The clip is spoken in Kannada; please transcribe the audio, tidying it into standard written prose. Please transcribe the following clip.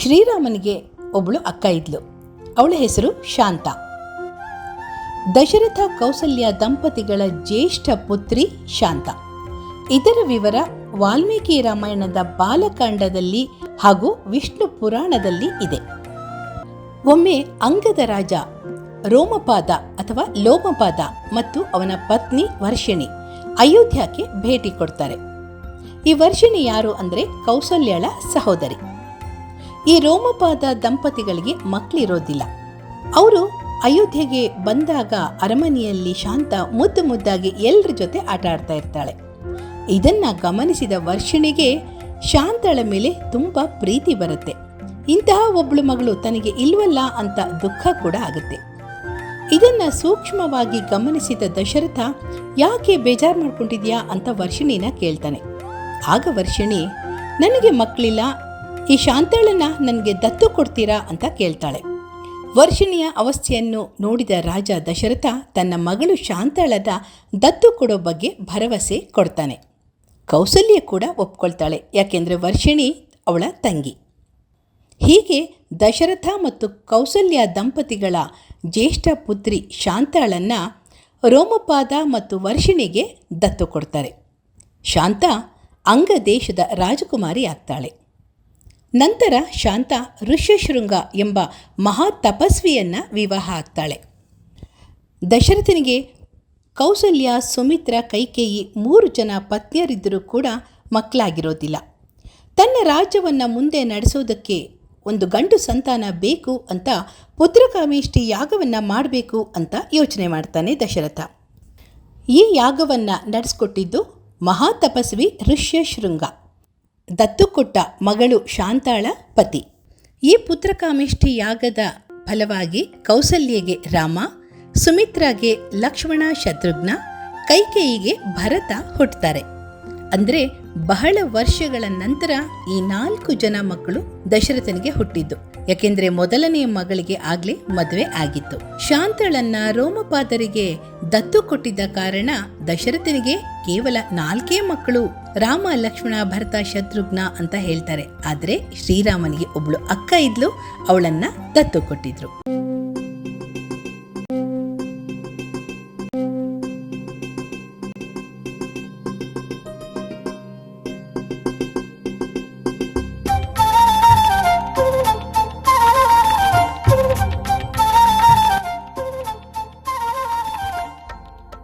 ಶ್ರೀರಾಮನಿಗೆ ಒಬ್ಬಳು ಅಕ್ಕ ಇದ್ಲು. ಅವಳ ಹೆಸರು ಶಾಂತ. ದಶರಥ ಕೌಸಲ್ಯ ದಂಪತಿಗಳ ಜ್ಯೇಷ್ಠ ಪುತ್ರಿ ಶಾಂತ. ಇದರ ವಿವರ ವಾಲ್ಮೀಕಿ ರಾಮಾಯಣದ ಬಾಲಕಾಂಡದಲ್ಲಿ ಹಾಗೂ ವಿಷ್ಣು ಪುರಾಣದಲ್ಲಿ ಇದೆ. ಒಮ್ಮೆ ಅಂಗದ ರಾಜ ರೋಮಪಾದ ಅಥವಾ ಲೋಮಪಾದ ಮತ್ತು ಅವನ ಪತ್ನಿ ವರ್ಷಿಣಿ ಅಯೋಧ್ಯಕ್ಕೆ ಭೇಟಿ ಕೊಡ್ತಾರೆ. ಈ ವರ್ಷಿಣಿ ಯಾರು ಅಂದರೆ ಕೌಸಲ್ಯಳ ಸಹೋದರಿ. ಈ ರೋಮಪಾದ ದಂಪತಿಗಳಿಗೆ ಮಕ್ಕಳಿರೋದಿಲ್ಲ. ಅವರು ಅಯೋಧ್ಯೆಗೆ ಬಂದಾಗ ಅರಮನೆಯಲ್ಲಿ ಶಾಂತ ಮುದ್ದು ಮುದ್ದಾಗಿ ಎಲ್ಲರ ಜೊತೆ ಆಟ ಆಡ್ತಾ ಇರ್ತಾಳೆ. ಇದನ್ನ ಗಮನಿಸಿದ ವರ್ಷಿಣಿಗೆ ಶಾಂತಳ ಮೇಲೆ ತುಂಬ ಪ್ರೀತಿ ಬರುತ್ತೆ. ಇಂತಹ ಒಬ್ಬಳು ಮಗಳು ತನಗೆ ಇಲ್ವಲ್ಲ ಅಂತ ದುಃಖ ಕೂಡ ಆಗುತ್ತೆ. ಇದನ್ನ ಸೂಕ್ಷ್ಮವಾಗಿ ಗಮನಿಸಿದ ದಶರಥ ಯಾಕೆ ಬೇಜಾರು ಮಾಡ್ಕೊಂಡಿದ್ಯಾ ಅಂತ ವರ್ಷಿಣಿನ ಕೇಳ್ತಾನೆ. ಆಗ ವರ್ಷಿಣಿ, ನನಗೆ ಮಕ್ಕಳಿಲ್ಲ, ಈ ಶಾಂತಳನ್ನ ನನಗೆ ದತ್ತು ಕೊಡ್ತೀರಾ ಅಂತ ಕೇಳ್ತಾಳೆ. ವರ್ಷಿಣಿಯ ಅವಸ್ಥೆಯನ್ನು ನೋಡಿದ ರಾಜ ದಶರಥ ತನ್ನ ಮಗಳು ಶಾಂತಳದ ದತ್ತು ಕೊಡೋ ಬಗ್ಗೆ ಭರವಸೆ ಕೊಡ್ತಾನೆ. ಕೌಸಲ್ಯ ಕೂಡ ಒಪ್ಕೊಳ್ತಾಳೆ, ಯಾಕೆಂದರೆ ವರ್ಷಿಣಿ ಅವಳ ತಂಗಿ. ಹೀಗೆ ದಶರಥ ಮತ್ತು ಕೌಸಲ್ಯ ದಂಪತಿಗಳ ಜ್ಯೇಷ್ಠ ಪುತ್ರಿ ಶಾಂತಳನ್ನು ರೋಮಪಾದ ಮತ್ತು ವರ್ಷಿಣಿಗೆ ದತ್ತು ಕೊಡ್ತಾರೆ. ಶಾಂತ ಅಂಗ ದೇಶದ ರಾಜಕುಮಾರಿ ಆಗ್ತಾಳೆ. ನಂತರ ಶಾಂತ ಋಷ್ಯಶೃಂಗ ಎಂಬ ಮಹಾ ತಪಸ್ವಿಯನ್ನು ವಿವಾಹ ಆಗ್ತಾಳೆ. ದಶರಥನಿಗೆ ಕೌಸಲ್ಯ, ಸುಮಿತ್ರ, ಕೈಕೇಯಿ 3 ಜನ ಪತ್ನಿಯರಿದ್ದರೂ ಕೂಡ ಮಕ್ಕಳಾಗಿರೋದಿಲ್ಲ. ತನ್ನ ರಾಜ್ಯವನ್ನು ಮುಂದೆ ನಡೆಸೋದಕ್ಕೆ ಒಂದು ಗಂಡು ಸಂತಾನ ಬೇಕು ಅಂತ ಪುತ್ರಕಾಮೇಷ್ಟಿ ಯಾಗವನ್ನು ಮಾಡಬೇಕು ಅಂತ ಯೋಚನೆ ಮಾಡ್ತಾನೆ ದಶರಥ. ಈ ಯಾಗವನ್ನು ನಡೆಸ್ಕೊಟ್ಟಿದ್ದು ಮಹಾತಪಸ್ವಿ ಋಷ್ಯಶೃಂಗ, ದತ್ತು ಕೊಟ್ಟ ಮಗಳು ಶಾಂತಾಳ ಪತಿ. ಈ ಪುತ್ರಕಾಮೇಷ್ಟಿ ಯಾಗದ ಫಲವಾಗಿ ಕೌಸಲ್ಯಗೆ ರಾಮ, ಸುಮಿತ್ರಾಗೆ ಲಕ್ಷ್ಮಣ ಶತ್ರುಘ್ನ, ಕೈಕೇಯಿಗೆ ಭರತ ಹುಟ್ಟುತ್ತಾರೆ. ಅಂದರೆ ಬಹಳ ವರ್ಷಗಳ ನಂತರ ಈ 4 ಜನ ಮಕ್ಕಳು ದಶರಥನಿಗೆ ಹುಟ್ಟಿದ್ದು. ಯಾಕೆಂದರೆ ಮೊದಲನೆಯ ಮಗಳಿಗೆ ಆಗಲೇ ಮದುವೆ ಆಗಿತ್ತು. ಶಾಂತಳನ್ನ ರೋಮಪಾದರಿಗೆ ದತ್ತು ಕೊಟ್ಟಿದ್ದ ಕಾರಣ ದಶರಥನಿಗೆ ಕೇವಲ 4 ಮಕ್ಕಳು, ರಾಮ, ಲಕ್ಷ್ಮಣ, ಭರತ, ಶತ್ರುಘ್ನ ಅಂತ ಹೇಳ್ತಾರೆ. ಆದರೆ ಶ್ರೀರಾಮನಿಗೆ ಒಬ್ಳು ಅಕ್ಕ ಇದ್ಲು, ಅವಳನ್ನ ದತ್ತು ಕೊಟ್ಟಿದ್ರು.